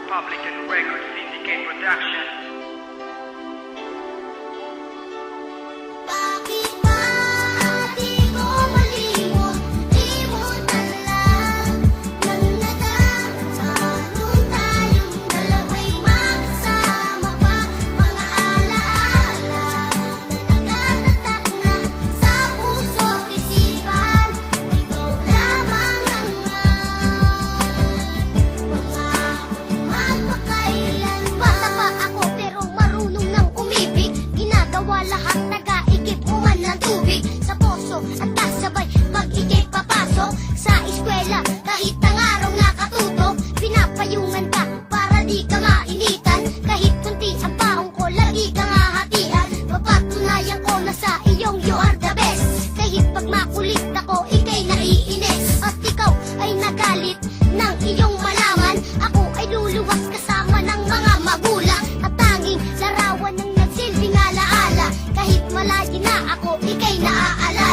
Republic and Record Syndicate Productions. Bakit ba di ko malimot? Limutan lang ng nakaraan nung tayong dalawa'y magkasama pa. Mga alaala na nakatatak na sa puso't isipan. Ikaw lamang ang magpakailan. Bata pa ako pero marunong nang umibig. Ginagawa lahat nag-aigib uman ng tubig sa poso at kasabay pag ikay papasok sa eskwela. Kahit ang araw nakatutok, pinapayungan ka para di ka mainitan. Kahit kunti ang baong ko, lagi kang hahatian. Papatunayan ko na sa iyong you are the best. Kahit pag makulit ako, ikay naiinis. At ikaw ay nagalit ng iyong malaman. Ako ay luluwas kasama ng mga magulang. At tanging larawan ng nagsilbing alaala. Kahit malayo na ako, ikay naaalala.